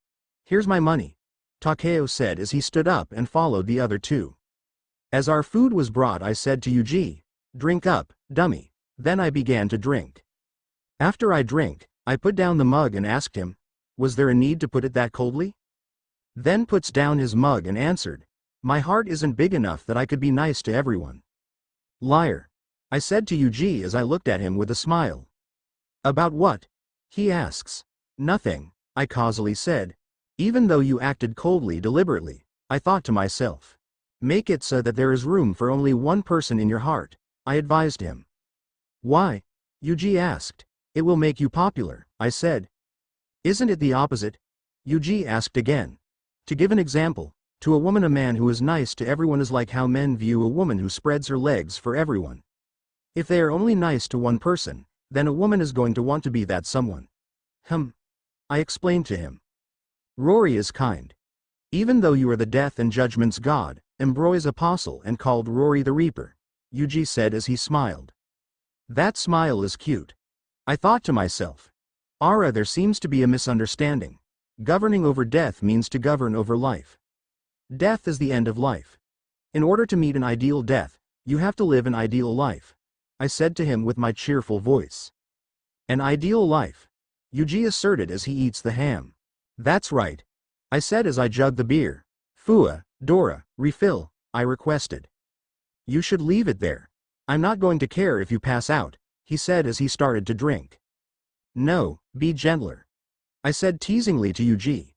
Here's my money, Takeo said as he stood up and followed the other two. As our food was brought, I said to Yuji, drink up, dummy. Then I began to drink. After I drank, I put down the mug and asked him, was there a need to put it that coldly? Then puts down his mug and answered, my heart isn't big enough that I could be nice to everyone. Liar, I said to Yuji as I looked at him with a smile. About what? He asks. Nothing, I causally said. Even though you acted coldly deliberately, I thought to myself. Make it so that there is room for only one person in your heart, I advised him. Why? Yuji asked. It will make you popular, I said. Isn't it the opposite? Yuji asked again. To give an example, to a woman a man who is nice to everyone is like how men view a woman who spreads her legs for everyone. If they are only nice to one person, then a woman is going to want to be that someone. I explained to him. Rory is kind. Even though you are the death and judgment's god, Ambroise apostle and called Rory the Reaper, Yuji said as he smiled. That smile is cute. I thought to myself. Ara, there seems to be a misunderstanding. Governing over death means to govern over life. Death is the end of life. In order to meet an ideal death, you have to live an ideal life, I said to him with my cheerful voice. An ideal life, Yuji asserted as he eats the ham. That's right. I said as I jugged the beer. Fua, Dora, refill, I requested. You should leave it there. I'm not going to care if you pass out, he said as he started to drink. No, be gentler. I said teasingly to Yuji.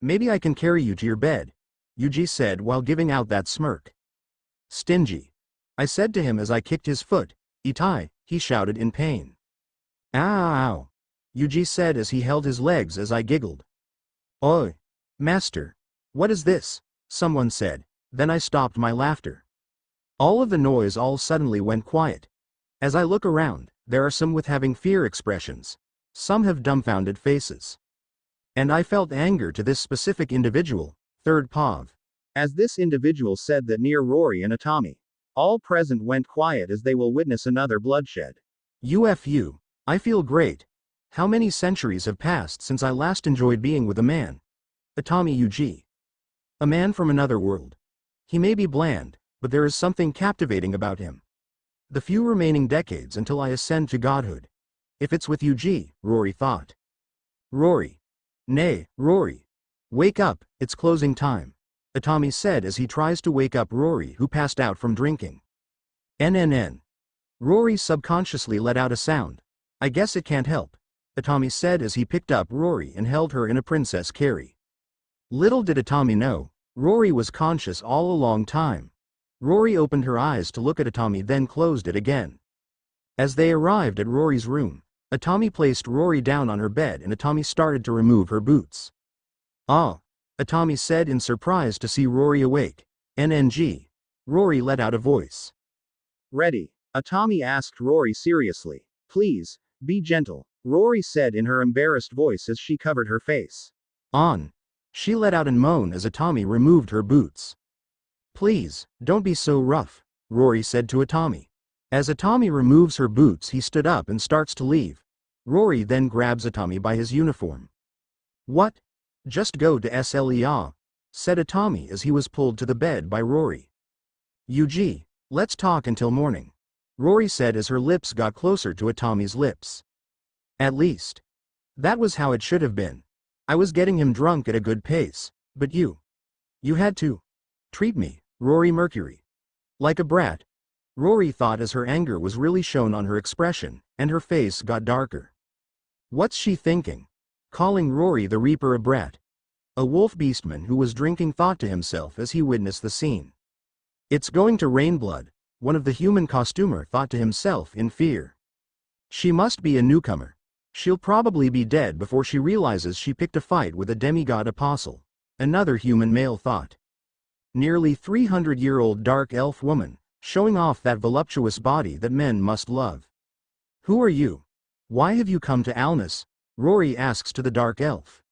Maybe I can carry you to your bed, Yuji said while giving out that smirk. Stingy. I said to him as I kicked his foot. Itai, he shouted in pain. Ow, Yuji said as he held his legs as I giggled. Oi, master. What is this? Someone said, then I stopped my laughter. All of the noise all suddenly went quiet. As I look around, there are some with having fear expressions. Some have dumbfounded faces. And I felt anger to this specific individual, third Pav. As this individual said that near Rory and Atami. All present went quiet as they will witness another bloodshed. UFU, I feel great. How many centuries have passed since I last enjoyed being with a man? Atami Yuji. A man from another world. He may be bland, but there is something captivating about him. The few remaining decades until I ascend to godhood. If it's with Yuji, Rory thought. Rory. Nay, Rory. Wake up, it's closing time, Atami said as he tries to wake up Rory who passed out from drinking. NNN. Rory subconsciously let out a sound. I guess it can't help, Atami said as he picked up Rory and held her in a princess carry. Little did Atami know, Rory was conscious all a long time. Rory opened her eyes to look at Atami then closed it again. As they arrived at Rory's room, Atami placed Rory down on her bed and Atami started to remove her boots. Ah, Atami said in surprise to see Rory awake. NNG. Rory let out a voice. Ready? Atami asked Rory seriously. Please, be gentle, Rory said in her embarrassed voice as she covered her face. On. She let out a moan as Atami removed her boots. Please, don't be so rough, Rory said to Atami. As Atami removes her boots he stood up and starts to leave. Rory then grabs Atami by his uniform. What? Just go to SLEA, said Atami as he was pulled to the bed by Rory. Yuji, let's talk until morning, Rory said as her lips got closer to Atami's lips. At least. That was how it should have been. I was getting him drunk at a good pace, but you had to treat me, Rory Mercury. Like a brat. Rory thought as her anger was really shown on her expression, and her face got darker. What's she thinking? Calling Rory the Reaper a brat. A wolf beastman who was drinking thought to himself as he witnessed the scene. It's going to rain blood, one of the human costumer thought to himself in fear. She must be a newcomer. She'll probably be dead before she realizes she picked a fight with a demigod apostle. Another human male thought. Nearly 300-year-old dark elf woman, showing off that voluptuous body that men must love. Who are you? Why have you come to Alnus? Rory asks to the dark elf.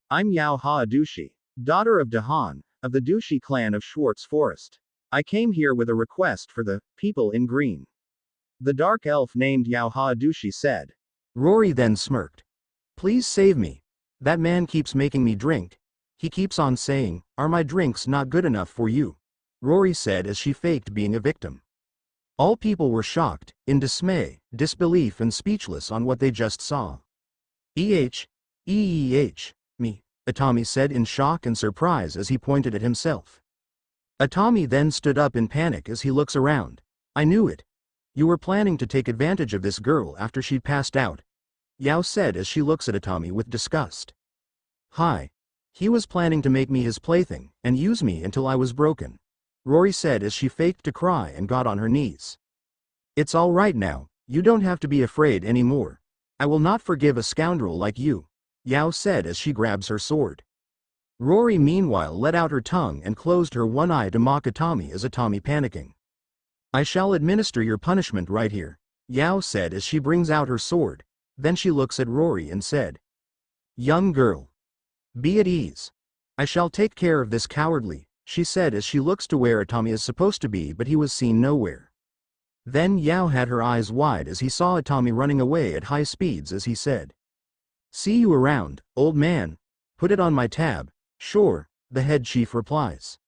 I'm Yao Haadushi, daughter of Dahan, of the Dushi clan of Schwartz Forest. I came here with a request for the people in green. The dark elf named Yao Haadushi said. Rory then smirked. Please save me. That man keeps making me drink. He keeps on saying, are my drinks not good enough for you? Rory said as she faked being a victim. All people were shocked, in dismay, disbelief and speechless on what they just saw. Me, Atami said in shock and surprise as he pointed at himself. Atami then stood up in panic as he looks around. I knew it. You were planning to take advantage of this girl after she'd passed out, Yao said as she looks at Atami with disgust. Hi. He was planning to make me his plaything, and use me until I was broken, Rory said as she faked to cry and got on her knees. It's all right now, you don't have to be afraid anymore. I will not forgive a scoundrel like you, Yao said as she grabs her sword. Rory meanwhile let out her tongue and closed her one eye to mock Atami as Atami panicking. I shall administer your punishment right here, Yao said as she brings out her sword, then she looks at Rory and said. Young girl. Be at ease. I shall take care of this cowardly, she said as she looks to where Atami is supposed to be but he was seen nowhere. Then Yao had her eyes wide as he saw Atami running away at high speeds as he said. See you around, old man. Put it on my tab. Sure, the head chief replies.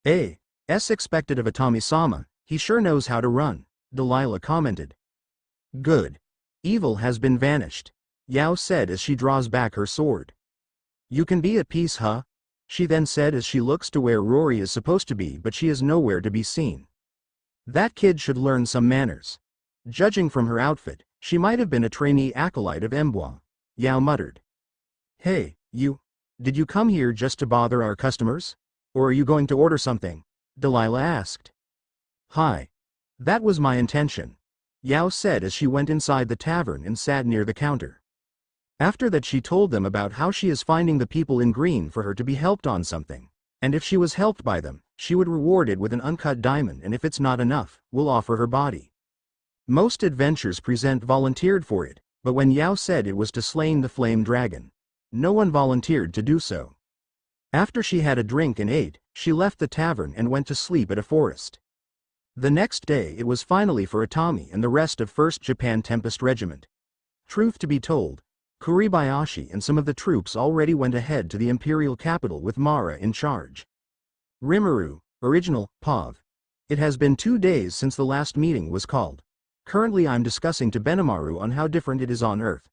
S expected of Atami-sama, he sure knows how to run, Delilah commented. Good. Evil has been vanished, Yao said as she draws back her sword. You can be at peace, huh? she then said as she looks to where Rory is supposed to be but she is nowhere to be seen. That kid should learn some manners. Judging from her outfit, she might have been a trainee acolyte of Embois, Yao muttered. Hey, you. Did you come here just to bother our customers? Or are you going to order something? Delilah asked. Hi. That was my intention, Yao said as she went inside the tavern and sat near the counter. After that she told them about how she is finding the people in green for her to be helped on something, and if she was helped by them, she would reward it with an uncut diamond, and if it's not enough, will offer her body. Most adventures present volunteered for it, but when Yao said it was to slay the flame dragon, no one volunteered to do so. After she had a drink and ate, she left the tavern and went to sleep at a forest. The next day it was finally for Atami and the rest of 1st Japan Tempest Regiment. Truth to be told, Kuribayashi and some of the troops already went ahead to the imperial capital with Mara in charge. Rimuru, original, POV. It has been 2 days since the last meeting was called. Currently I'm discussing to Benimaru on how different it is on Earth.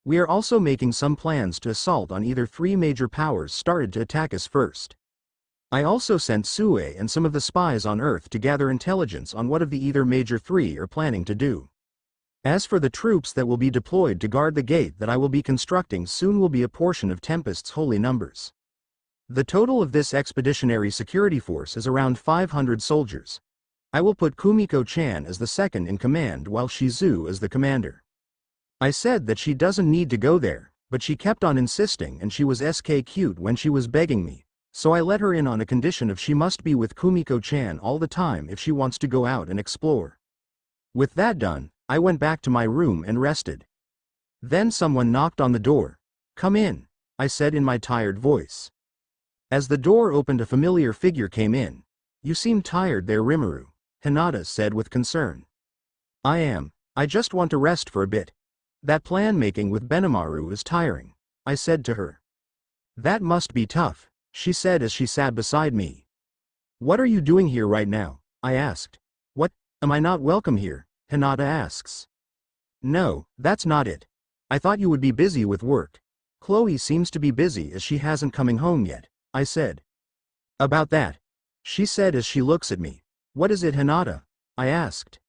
We are also making some plans to assault on either 3 major powers started to attack us first. I also sent Sue and some of the spies on Earth to gather intelligence on what of the either major 3 are planning to do. As for the troops that will be deployed to guard the gate that I will be constructing soon will be a portion of Tempest's holy numbers. The total of this expeditionary security force is around 500 soldiers. I will put Kumiko-chan as the second in command while Shizu as the commander. I said that she doesn't need to go there, but she kept on insisting and she was SK cute when she was begging me, so I let her in on a condition of she must be with Kumiko-chan all the time if she wants to go out and explore. With that done, I went back to my room and rested. Then someone knocked on the door. Come in, I said in my tired voice. As the door opened a familiar figure came in. You seem tired there Rimuru, Hinata said with concern. I am, I just want to rest for a bit. That plan making with Benimaru is tiring, I said to her. That must be tough, she said as she sat beside me. What are you doing here right now? I asked. What, am I not welcome here? Hinata asks. No, that's not it. I thought you would be busy with work. Chloe seems to be busy as she hasn't coming home yet, I said. About that, she said as she looks at me. What is it Hinata? I asked.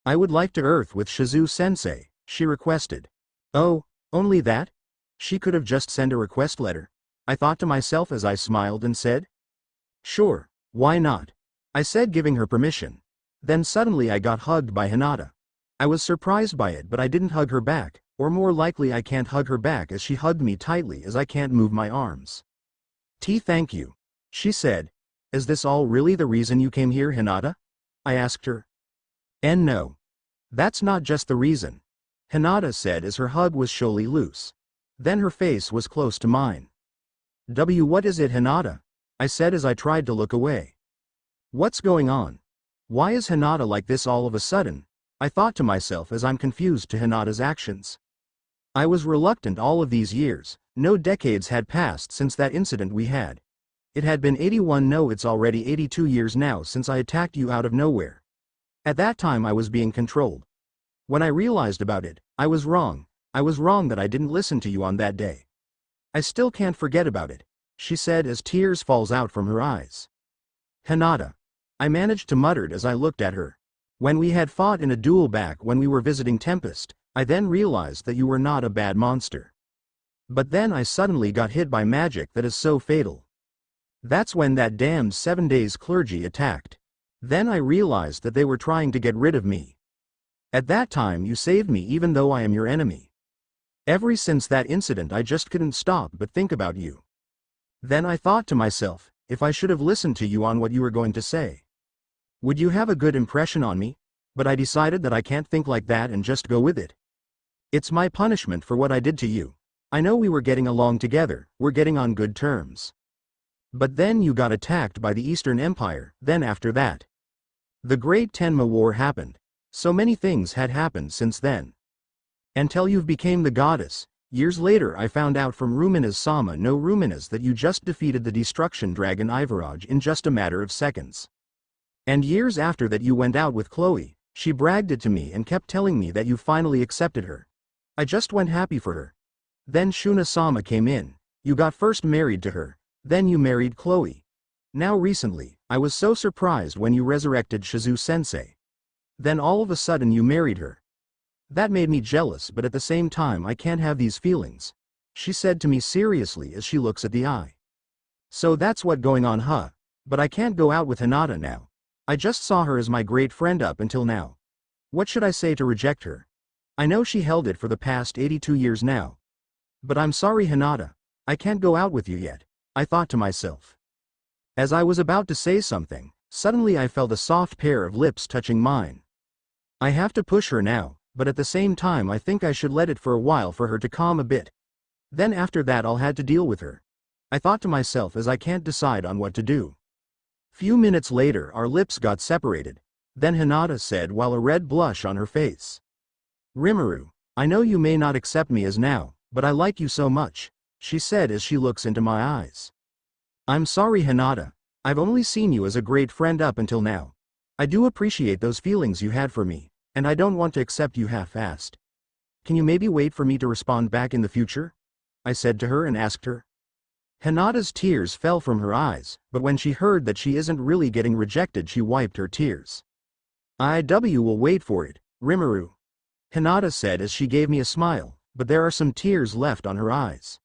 I would like to Earth with Shizu-sensei, she requested. Oh, only that? She could have just sent a request letter, I thought to myself as I smiled and said. Sure, why not? I said giving her permission. Then suddenly I got hugged by Hinata. I was surprised by it but I didn't hug her back, or more likely I can't hug her back as she hugged me tightly as I can't move my arms. Thank you, she said. Is this all really the reason you came here Hinata? I asked her. And no. That's not just the reason, Hinata said as her hug was surely loose. Then her face was close to mine. What is it Hinata? I said as I tried to look away. What's going on? Why is Hinata like this all of a sudden? I thought to myself as I'm confused to Hinata's actions. I was reluctant all of these years, no decades had passed since that incident we had. It had been 81 no it's already 82 years now since I attacked you out of nowhere. At that time I was being controlled. When I realized about it, I was wrong that I didn't listen to you on that day. I still can't forget about it, she said as tears falls out from her eyes. Hinata. I managed to mutter as I looked at her. When we had fought in a duel back when we were visiting Tempest, I then realized that you were not a bad monster. But then I suddenly got hit by magic that is so fatal. That's when that damned 7 days clergy attacked. Then I realized that they were trying to get rid of me. At that time you saved me even though I am your enemy. Ever since that incident I just couldn't stop but think about you. Then I thought to myself, if I should have listened to you on what you were going to say, would you have a good impression on me? But I decided that I can't think like that and just go with it. It's my punishment for what I did to you. I know we were getting along together, we're getting on good terms. But then you got attacked by the Eastern Empire, then after that. The Great Tenma War happened. So many things had happened since then. Until you've became the goddess. Years later I found out from Rumina's-sama no Ruminas that you just defeated the destruction dragon Ivaraj in just a matter of seconds. And years after that you went out with Chloe, she bragged it to me and kept telling me that you finally accepted her. I just went happy for her. Then Shuna-sama came in, you got first married to her, Then you married Chloe. Now recently, I was so surprised when you resurrected Shizu-sensei. Then all of a sudden you married her. That made me jealous, but at the same time I can't have these feelings, she said to me seriously as she looks at the eye. So that's what going on, huh? But I can't go out with Hinata now. I just saw her as my great friend up until now. What should I say to reject her? I know she held it for the past 82 years now. But I'm sorry, Hinata. I can't go out with you yet, I thought to myself. As I was about to say something, suddenly I felt a soft pair of lips touching mine. I have to push her now, but at the same time I think I should let it for a while for her to calm a bit. Then after that I'll have to deal with her, I thought to myself as I can't decide on what to do. Few minutes later our lips got separated. Then Hinata said while a red blush on her face. Rimuru, I know you may not accept me as now, but I like you so much, she said as she looks into my eyes. I'm sorry, Hinata. I've only seen you as a great friend up until now. I do appreciate those feelings you had for me, and I don't want to accept you half-assed. Can you maybe wait for me to respond back in the future? I said to her and asked her. Hinata's tears fell from her eyes, but when she heard that she isn't really getting rejected she wiped her tears. I will wait for it, Rimuru, Hinata said as she gave me a smile, but there are some tears left on her eyes.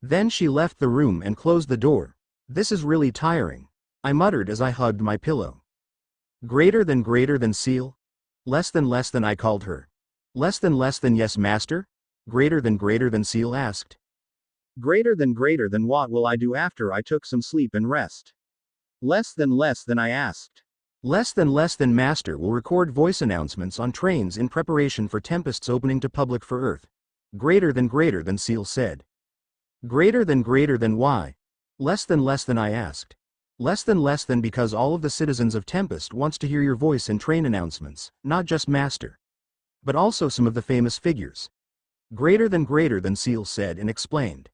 Then she left the room and closed the door. This is really tiring, I muttered as I hugged my pillow. Greater than seal? Less than I called her. Less than yes master? Greater than seal asked. Greater than what will I do after I took some sleep and rest? Less than I asked. Less than master will record voice announcements on trains in preparation for Tempest's opening to public for Earth. Greater than seal said. Greater than why? Less than I asked. Less than because all of the citizens of Tempest wants to hear your voice in train announcements, not just master, but also some of the famous figures. Greater than seal said and explained.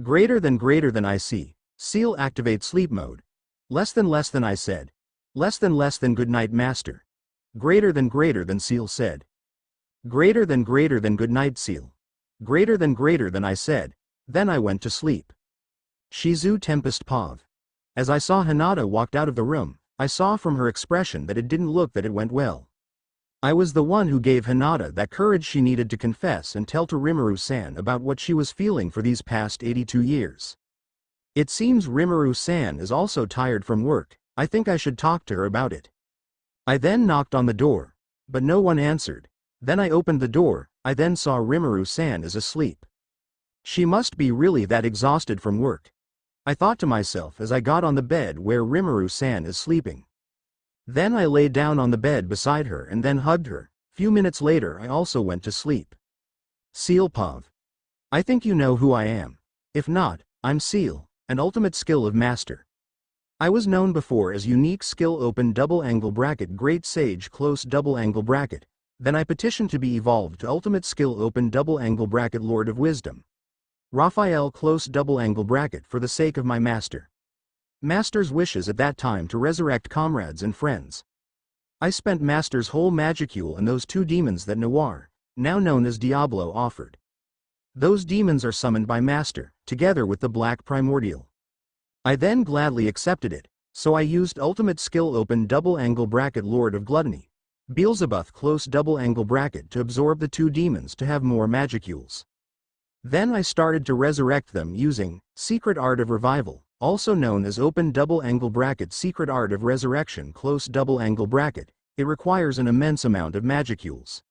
Greater than I see. Seal activate sleep mode. Less than I said. Less than good night master. Greater than seal said. Greater than good night seal. Greater than I said. Then I went to sleep. Shizu Tempest Pav. As I saw Hinata walked out of the room, I saw from her expression that it didn't look that it went well. I was the one who gave Hinata that courage she needed to confess and tell to Rimuru-san about what she was feeling for these past 82 years. It seems Rimuru-san is also tired from work. I think I should talk to her about it. I then knocked on the door, but no one answered. Then I opened the door. I then saw Rimuru-san is asleep. She must be really that exhausted from work, I thought to myself as I got on the bed where Rimuru-san is sleeping. Then I lay down on the bed beside her and then hugged her. Few minutes later I also went to sleep. Seal Pav. I think you know who I am. If not, I'm Seal, an ultimate skill of master. I was known before as unique skill open double angle bracket great sage close double angle bracket. Then I petitioned to be evolved to ultimate skill open double angle bracket lord of wisdom. Raphael close double angle bracket for the sake of my master. Master's wishes at that time to resurrect comrades and friends. I spent master's whole magicule and those two demons that Noir, now known as Diablo, offered. Those demons are summoned by master, together with the black primordial. I then gladly accepted it, so I used ultimate skill open double angle bracket lord of gluttony, Beelzebub close double angle bracket to absorb the two demons to have more magicules. Then I started to resurrect them using Secret Art of Revival, also known as open double angle bracket Secret Art of Resurrection close double angle bracket. It requires an immense amount of magicules.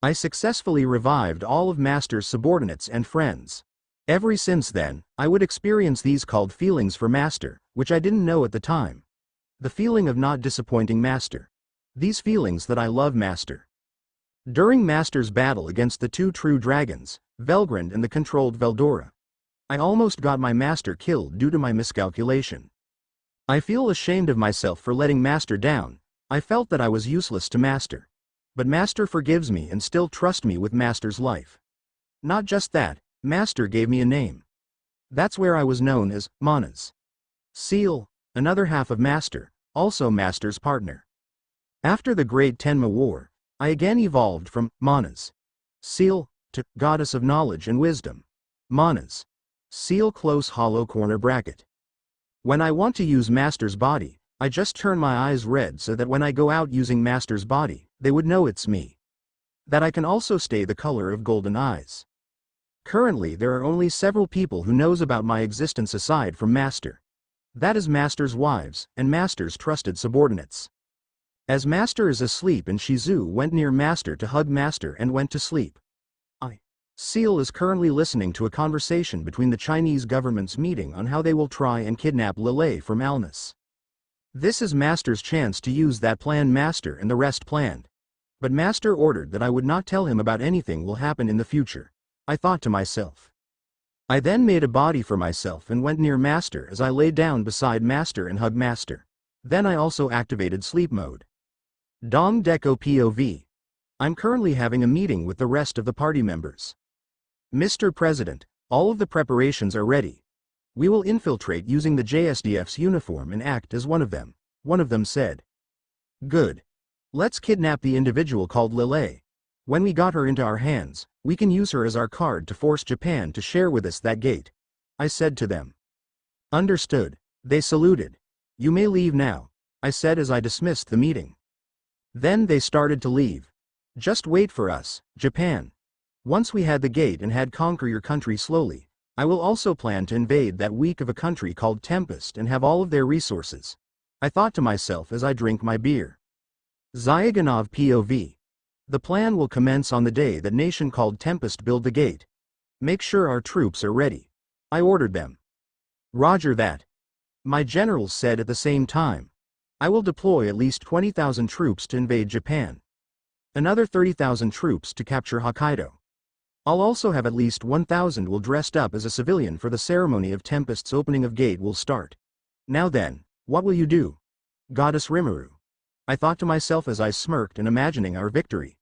I successfully revived all of Master's subordinates and friends. Ever since then, I would experience these called feelings for Master, which I didn't know at the time. The feeling of not disappointing Master. These feelings that I love Master. During Master's battle against the two true dragons, Velgrand and the controlled Veldora, I almost got my master killed due to my miscalculation. I feel ashamed of myself for letting Master down. I felt that I was useless to Master. But Master forgives me and still trusts me with Master's life. Not just that, Master gave me a name. That's where I was known as Manas. Seal, another half of Master, also Master's partner. After the Great Tenma War, I again evolved from Manas, Seal, to Goddess of Knowledge and Wisdom, Manas, Seal close hollow corner bracket. When I want to use Master's body, I just turn my eyes red so that when I go out using Master's body, they would know it's me. That I can also stay the color of golden eyes. Currently there are only several people who knows about my existence aside from Master. That is Master's wives, and Master's trusted subordinates. As Master is asleep and Shizu went near Master to hug Master and went to sleep. Seal is currently listening to a conversation between the Chinese government's meeting on how they will try and kidnap Lele from Alnus. This is Master's chance to use that plan Master and the rest planned. But Master ordered that I would not tell him about anything will happen in the future. I thought to myself. I then made a body for myself and went near Master as I lay down beside Master and hugged Master. Then I also activated sleep mode. Dom Deco POV. I'm currently having a meeting with the rest of the party members. Mr. President, all of the preparations are ready. We will infiltrate using the JSDF's uniform and act as one of them, one of them said. Good. Let's kidnap the individual called Lele. When we got her into our hands, we can use her as our card to force Japan to share with us that gate. I said to them. Understood. They saluted. You may leave now, I said as I dismissed the meeting. Then they started to leave. Just wait for us, Japan. Once we had the gate and had conquer your country slowly, I will also plan to invade that week of a country called Tempest and have all of their resources. I thought to myself as I drink my beer. Zyuganov POV. The plan will commence on the day that nation called Tempest build the gate. Make sure our troops are ready. I ordered them. Roger that. My generals said at the same time. I will deploy at least 20,000 troops to invade Japan. Another 30,000 troops to capture Hokkaido. I'll also have at least 1,000 will dressed up as a civilian for the ceremony of Tempest's opening of gate will start. Now then, what will you do? Goddess Rimuru. I thought to myself as I smirked and imagining our victory.